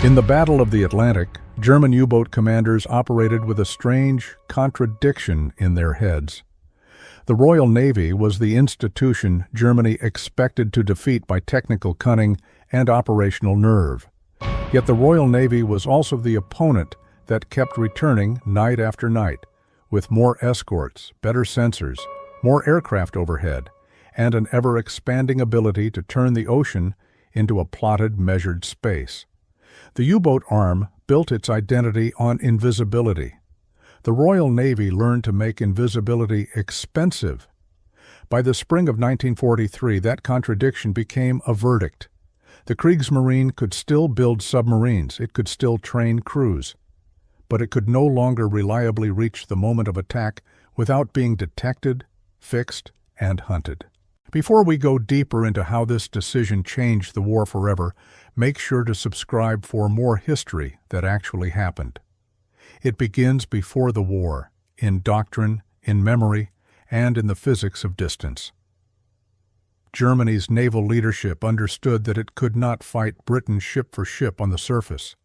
In the Battle of the Atlantic, German U-boat commanders operated with a strange contradiction in their heads. The Royal Navy was the institution Germany expected to defeat by technical cunning and operational nerve. Yet the Royal Navy was also the opponent that kept returning night after night, with more escorts, better sensors, more aircraft overhead, and an ever-expanding ability to turn the ocean into a plotted, measured space. The U-boat arm built its identity on invisibility. The Royal Navy learned to make invisibility expensive. By the spring of 1943, that contradiction became a verdict. The Kriegsmarine could still build submarines, it could still train crews, but it could no longer reliably reach the moment of attack without being detected, fixed, and hunted. Before we go deeper into how this decision changed the war forever, make sure to subscribe for more history that actually happened. It begins before the war, in doctrine, in memory, and in the physics of distance. Germany's naval leadership understood that it could not fight Britain ship for ship on the surface.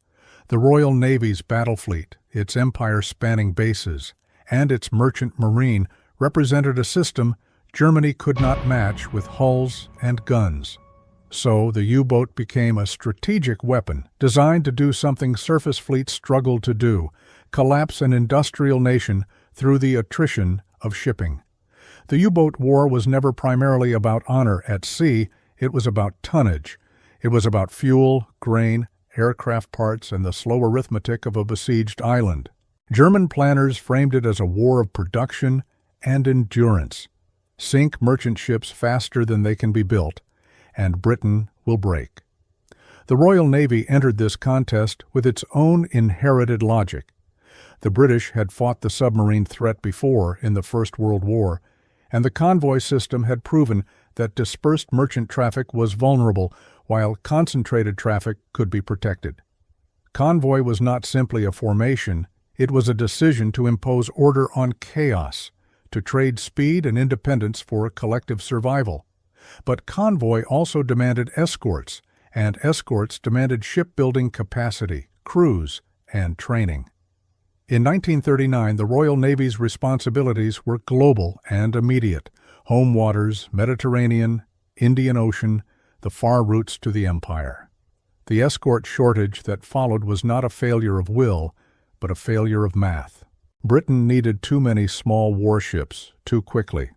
The Royal Navy's battle fleet, its empire-spanning bases, and its merchant marine represented a system Germany could not match with hulls and guns. So the U-boat became a strategic weapon designed to do something surface fleets struggled to do: collapse an industrial nation through the attrition of shipping. The U-boat war was never primarily about honor at sea, it was about tonnage. It was about fuel, grain, aircraft parts, and the slow arithmetic of a besieged island. German planners framed it as a war of production and endurance. Sink merchant ships faster than they can be built, and Britain will break. The Royal Navy entered this contest with its own inherited logic. The British had fought the submarine threat before in the First World War, and the convoy system had proven that dispersed merchant traffic was vulnerable while concentrated traffic could be protected. Convoy was not simply a formation, it was a decision to impose order on chaos, to trade speed and independence for collective survival. But convoy also demanded escorts, and escorts demanded shipbuilding capacity, crews, and training. In 1939, the Royal Navy's responsibilities were global and immediate: home waters, Mediterranean, Indian Ocean, the far routes to the empire. The escort shortage that followed was not a failure of will, but a failure of math. Britain needed too many small warships too quickly.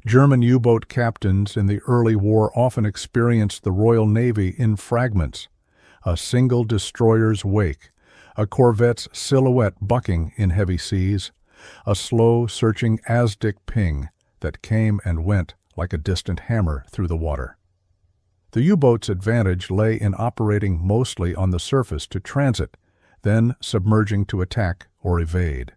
German U-boat captains in the early war often experienced the Royal Navy in fragments: a single destroyer's wake, a corvette's silhouette bucking in heavy seas, a slow, searching Aztec ping that came and went like a distant hammer through the water. The U-boat's advantage lay in operating mostly on the surface to transit, then submerging to attack or evade.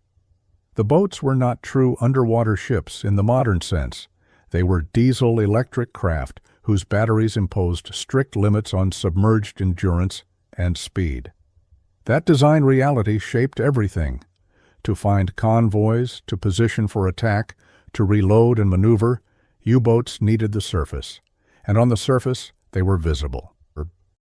The boats were not true underwater ships in the modern sense. They were diesel-electric craft whose batteries imposed strict limits on submerged endurance and speed. That design reality shaped everything. To find convoys, to position for attack, to reload and maneuver, U-boats needed the surface. And on the surface, they were visible.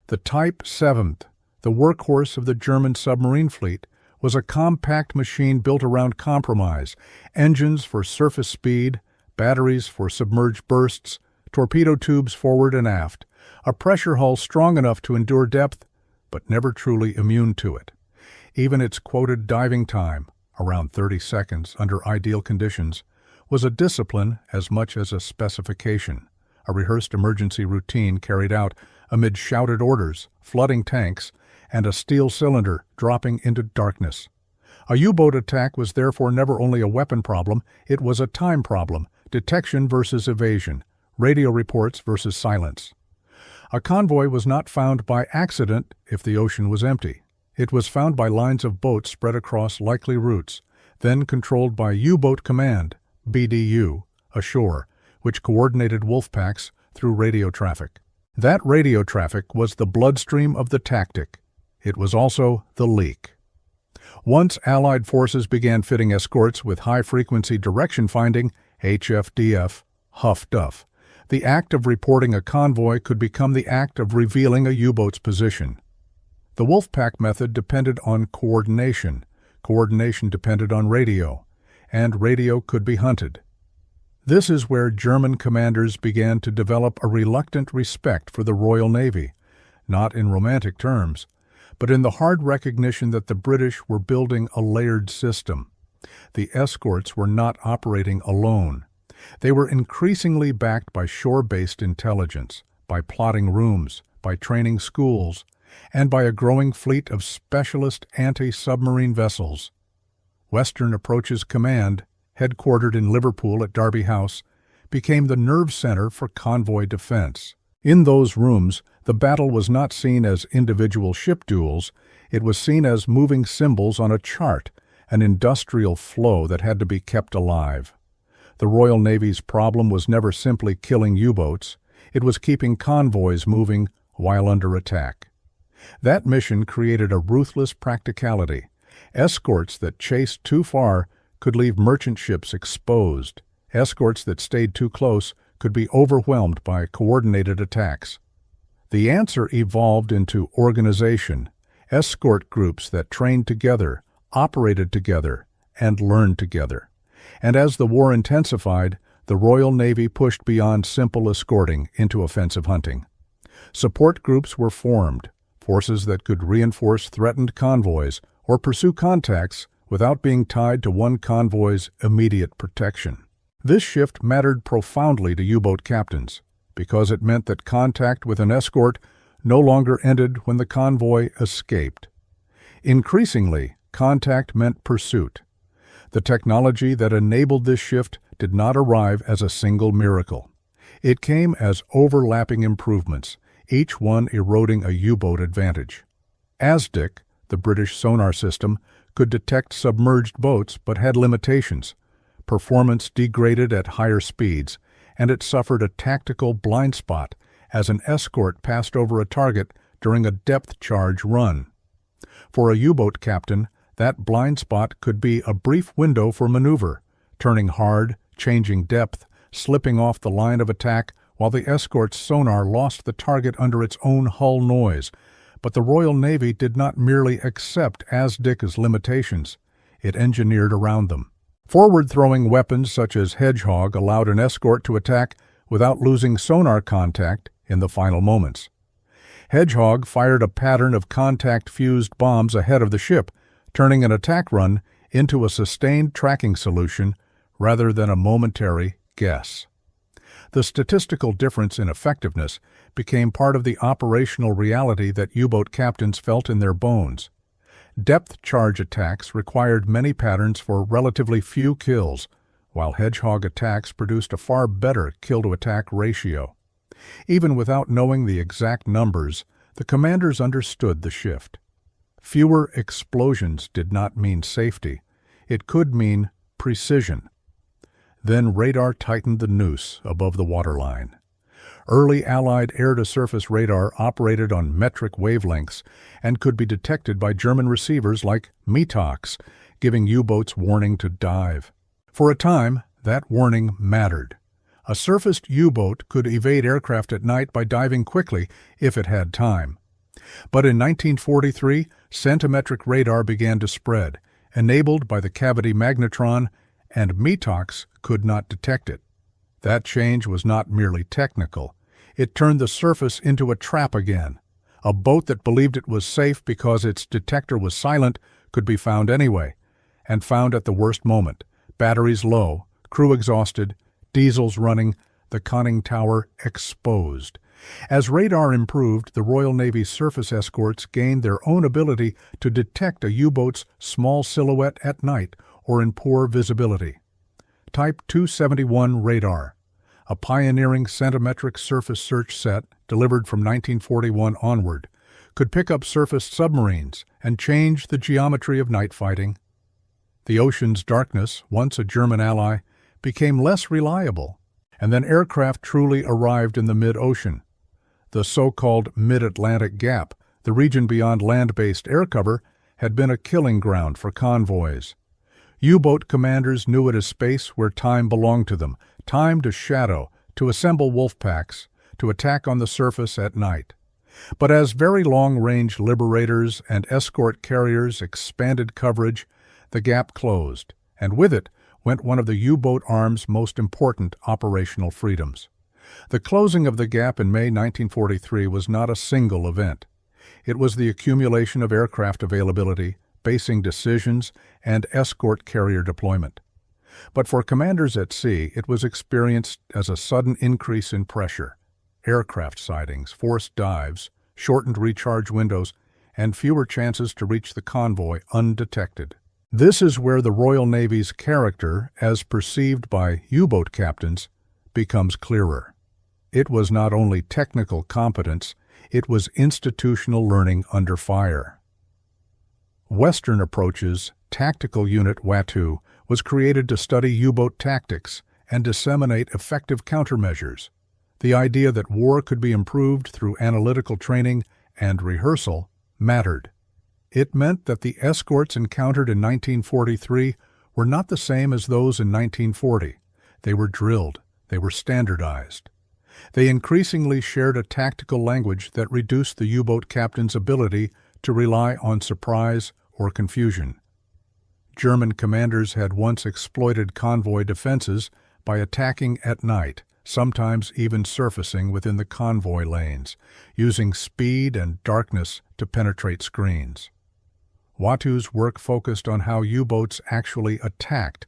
The Type 7th, the workhorse of the German submarine fleet, was a compact machine built around compromise: engines for surface speed, batteries for submerged bursts, torpedo tubes forward and aft, a pressure hull strong enough to endure depth, but never truly immune to it. Even its quoted diving time, around 30 seconds under ideal conditions, was a discipline as much as a specification, a rehearsed emergency routine carried out amid shouted orders, flooding tanks, and a steel cylinder dropping into darkness. A U-boat attack was therefore never only a weapon problem, it was a time problem: detection versus evasion, radio reports versus silence. A convoy was not found by accident if the ocean was empty. It was found by lines of boats spread across likely routes, then controlled by U-boat command, BDU, ashore, which coordinated wolf packs through radio traffic. That radio traffic was the bloodstream of the tactic. It was also the leak. Once Allied forces began fitting escorts with high-frequency direction finding, HFDF, Huff-Duff, the act of reporting a convoy could become the act of revealing a U-boat's position. The Wolfpack method depended on coordination. Coordination depended on radio, and radio could be hunted. This is where German commanders began to develop a reluctant respect for the Royal Navy, not in romantic terms, but in the hard recognition that the British were building a layered system. The escorts were not operating alone. They were increasingly backed by shore-based intelligence, by plotting rooms, by training schools, and by a growing fleet of specialist anti-submarine vessels. Western Approaches Command, headquartered in Liverpool at Derby House, became the nerve center for convoy defense. In those rooms, the battle was not seen as individual ship duels, it was seen as moving symbols on a chart, an industrial flow that had to be kept alive. The Royal Navy's problem was never simply killing U-boats, it was keeping convoys moving while under attack. That mission created a ruthless practicality. Escorts that chased too far could leave merchant ships exposed. Escorts that stayed too close could be overwhelmed by coordinated attacks. The answer evolved into organization, escort groups that trained together, operated together, and learned together. And as the war intensified, the Royal Navy pushed beyond simple escorting into offensive hunting. Support groups were formed, forces that could reinforce threatened convoys or pursue contacts without being tied to one convoy's immediate protection. This shift mattered profoundly to U-boat captains, because it meant that contact with an escort no longer ended when the convoy escaped. Increasingly, contact meant pursuit. The technology that enabled this shift did not arrive as a single miracle. It came as overlapping improvements, each one eroding a U-boat advantage. ASDIC, the British sonar system, could detect submerged boats but had limitations. Performance degraded at higher speeds, and it suffered a tactical blind spot as an escort passed over a target during a depth charge run. For a U-boat captain, that blind spot could be a brief window for maneuver, turning hard, changing depth, slipping off the line of attack while the escort's sonar lost the target under its own hull noise. But the Royal Navy did not merely accept ASDIC's limitations, it engineered around them. Forward-throwing weapons such as Hedgehog allowed an escort to attack without losing sonar contact in the final moments. Hedgehog fired a pattern of contact-fused bombs ahead of the ship, turning an attack run into a sustained tracking solution rather than a momentary guess. The statistical difference in effectiveness became part of the operational reality that U-boat captains felt in their bones. Depth charge attacks required many patterns for relatively few kills, while Hedgehog attacks produced a far better kill-to-attack ratio. Even without knowing the exact numbers, the commanders understood the shift. Fewer explosions did not mean safety. It could mean precision. Then radar tightened the noose above the waterline. Early Allied air-to-surface radar operated on metric wavelengths and could be detected by German receivers like METOX, giving U-boats warning to dive. For a time, that warning mattered. A surfaced U-boat could evade aircraft at night by diving quickly if it had time. But in 1943, centimetric radar began to spread, enabled by the cavity magnetron, and METOX could not detect it. That change was not merely technical. It turned the surface into a trap again. A boat that believed it was safe because its detector was silent could be found anyway, and found at the worst moment. Batteries low, crew exhausted, diesels running, the conning tower exposed. As radar improved, the Royal Navy's surface escorts gained their own ability to detect a U-boat's small silhouette at night or in poor visibility. Type 271 radar, a pioneering centimetric surface search set delivered from 1941 onward, could pick up surfaced submarines and change the geometry of night fighting. The ocean's darkness, once a German ally, became less reliable, and then aircraft truly arrived in the mid-ocean. The so-called mid-Atlantic gap, the region beyond land-based air cover, had been a killing ground for convoys. U-boat commanders knew it as space where time belonged to them, time to shadow, to assemble wolf packs, to attack on the surface at night. But as very long-range liberators and escort carriers expanded coverage, the gap closed, and with it went one of the U-boat arm's most important operational freedoms. The closing of the gap in May 1943 was not a single event. It was the accumulation of aircraft availability, basing decisions, and escort carrier deployment. But for commanders at sea, it was experienced as a sudden increase in pressure. Aircraft sightings, forced dives, shortened recharge windows, and fewer chances to reach the convoy undetected. This is where the Royal Navy's character, as perceived by U-boat captains, becomes clearer. It was not only technical competence, it was institutional learning under fire. Western Approach's Tactical Unit WATU was created to study U-boat tactics and disseminate effective countermeasures. The idea that war could be improved through analytical training and rehearsal mattered. It meant that the escorts encountered in 1943 were not the same as those in 1940. They were drilled. They were standardized. They increasingly shared a tactical language that reduced the U-boat captain's ability to rely on surprise or confusion. German commanders had once exploited convoy defenses by attacking at night, sometimes even surfacing within the convoy lanes, using speed and darkness to penetrate screens. WATU's work focused on how U-boats actually attacked,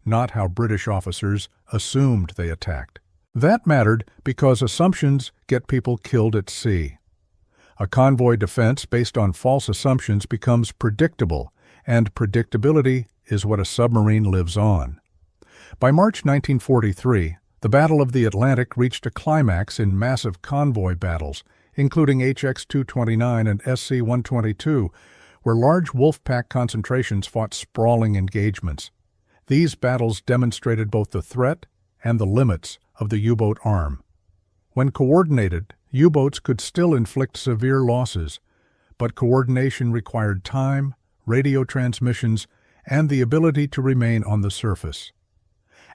not how British officers assumed they attacked. That mattered because assumptions get people killed at sea. A convoy defense based on false assumptions becomes predictable, and predictability is what a submarine lives on. By March 1943, the Battle of the Atlantic reached a climax in massive convoy battles, including HX-229 and SC-122, where large Wolfpack concentrations fought sprawling engagements. These battles demonstrated both the threat and the limits of the U-boat arm. When coordinated, U-boats could still inflict severe losses, but coordination required time, radio transmissions, and the ability to remain on the surface.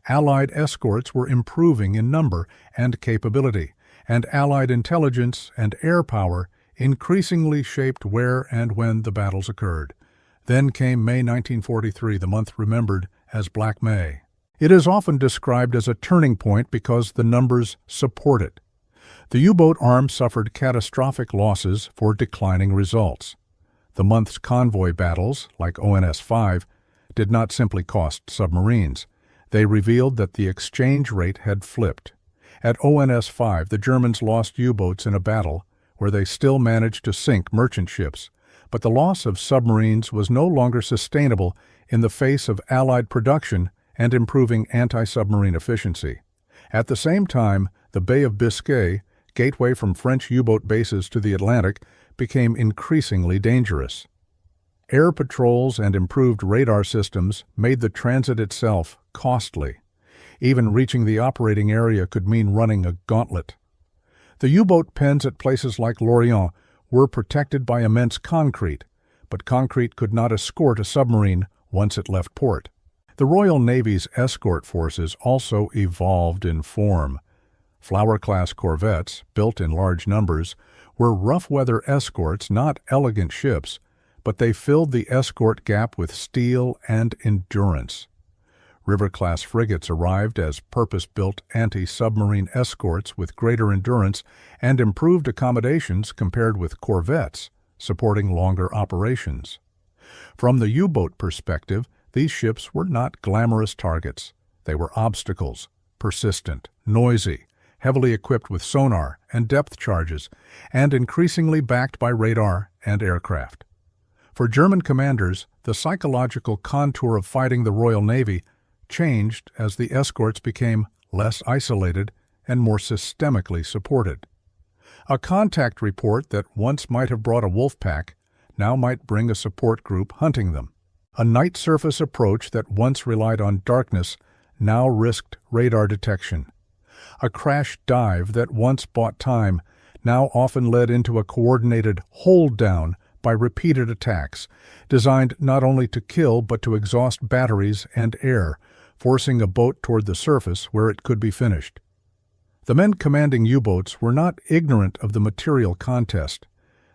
Allied escorts were improving in number and capability, and Allied intelligence and air power increasingly shaped where and when the battles occurred. Then came May 1943, the month remembered as Black May. It is often described as a turning point because the numbers support it. The U-boat arm suffered catastrophic losses for declining results. The month's convoy battles, like ONS-5, did not simply cost submarines. They revealed that the exchange rate had flipped. At ONS-5, the Germans lost U-boats in a battle where they still managed to sink merchant ships, but the loss of submarines was no longer sustainable in the face of Allied production and improving anti-submarine efficiency. At the same time, the Bay of Biscay, gateway from French U-boat bases to the Atlantic, became increasingly dangerous. Air patrols and improved radar systems made the transit itself costly. Even reaching the operating area could mean running a gauntlet. The U-boat pens at places like Lorient were protected by immense concrete, but concrete could not escort a submarine once it left port. The Royal Navy's escort forces also evolved in form. Flower-class corvettes, built in large numbers, were rough-weather escorts, not elegant ships, but they filled the escort gap with steel and endurance. River-class frigates arrived as purpose-built anti-submarine escorts with greater endurance and improved accommodations compared with corvettes, supporting longer operations. From the U-boat perspective, these ships were not glamorous targets. They were obstacles, persistent, noisy, heavily equipped with sonar and depth charges, and increasingly backed by radar and aircraft. For German commanders, the psychological contour of fighting the Royal Navy changed as the escorts became less isolated and more systemically supported. A contact report that once might have brought a wolf pack now might bring a support group hunting them. A night surface approach that once relied on darkness now risked radar detection. A crash dive that once bought time now often led into a coordinated hold down by repeated attacks, designed not only to kill but to exhaust batteries and air, forcing a boat toward the surface where it could be finished. The men commanding U-boats were not ignorant of the material contest.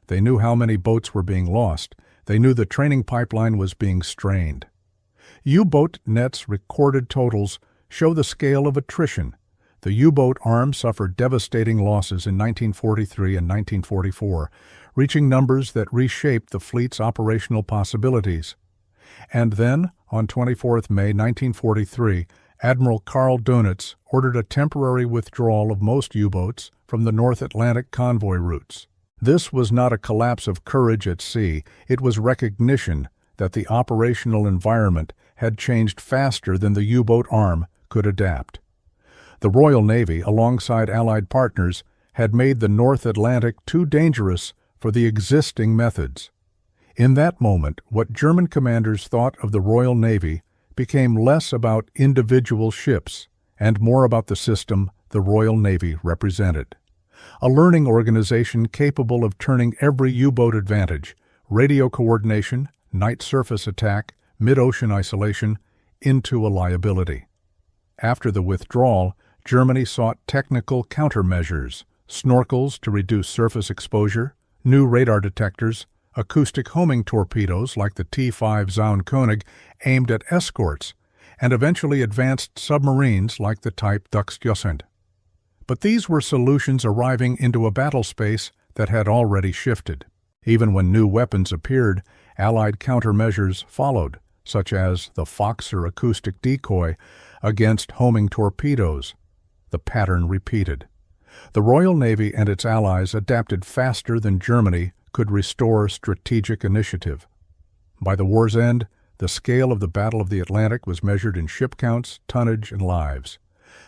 They knew how many boats were being lost. They knew the training pipeline was being strained. U-boat net's recorded totals show the scale of attrition. The U-boat arm suffered devastating losses in 1943 and 1944, reaching numbers that reshaped the fleet's operational possibilities. And then, on 24 May 1943, Admiral Karl Dönitz ordered a temporary withdrawal of most U-boats from the North Atlantic convoy routes. This was not a collapse of courage at sea, it was recognition that the operational environment had changed faster than the U-boat arm could adapt. The Royal Navy, alongside Allied partners, had made the North Atlantic too dangerous for the existing methods. In that moment, what German commanders thought of the Royal Navy became less about individual ships and more about the system the Royal Navy represented. A learning organization capable of turning every U-boat advantage, radio coordination, night surface attack, mid-ocean isolation, into a liability. After the withdrawal, Germany sought technical countermeasures, snorkels to reduce surface exposure, new radar detectors, acoustic homing torpedoes like the T-5 Zaun König aimed at escorts, and eventually advanced submarines like the type Duxjusend. But these were solutions arriving into a battle space that had already shifted. Even when new weapons appeared, Allied countermeasures followed, such as the Foxer acoustic decoy against homing torpedoes. The pattern repeated. The Royal Navy and its allies adapted faster than Germany could restore strategic initiative. By the war's end, the scale of the Battle of the Atlantic was measured in ship counts, tonnage, and lives.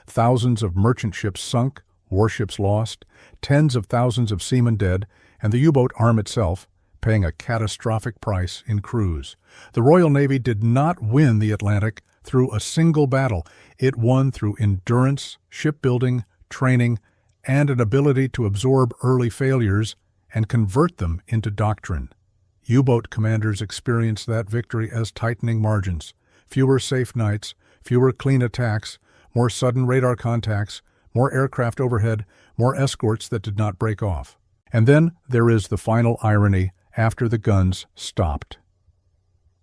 Thousands of merchant ships sunk, warships lost, tens of thousands of seamen dead, and the U-boat arm itself paying a catastrophic price in crews. The Royal Navy did not win the Atlantic through a single battle. It won through endurance, shipbuilding, training, and an ability to absorb early failures and convert them into doctrine. U-boat commanders experienced that victory as tightening margins, fewer safe nights, fewer clean attacks, more sudden radar contacts, more aircraft overhead, more escorts that did not break off. And then there is the final irony after the guns stopped.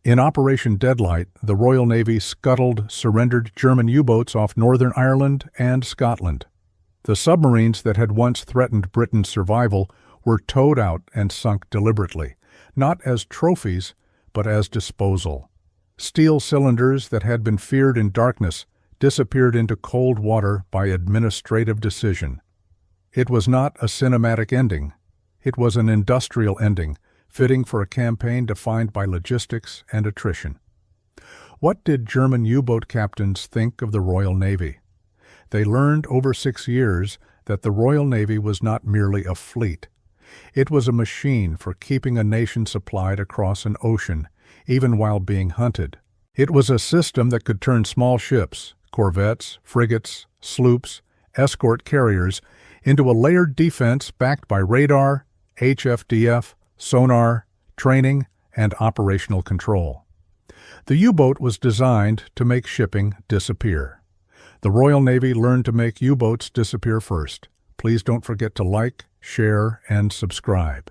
In Operation Deadlight, the Royal Navy scuttled surrendered German U-boats off Northern Ireland and Scotland. The submarines that had once threatened Britain's survival were towed out and sunk deliberately, not as trophies, but as disposal. Steel cylinders that had been feared in darkness disappeared into cold water by administrative decision. It was not a cinematic ending. It was an industrial ending, fitting for a campaign defined by logistics and attrition. What did German U-boat captains think of the Royal Navy? They learned over 6 years that the Royal Navy was not merely a fleet. It was a machine for keeping a nation supplied across an ocean, even while being hunted. It was a system that could turn small ships, corvettes, frigates, sloops, escort carriers, into a layered defense backed by radar, HFDF, sonar, training, and operational control. The U-boat was designed to make shipping disappear. The Royal Navy learned to make U-boats disappear first. Please don't forget to like, share, and subscribe.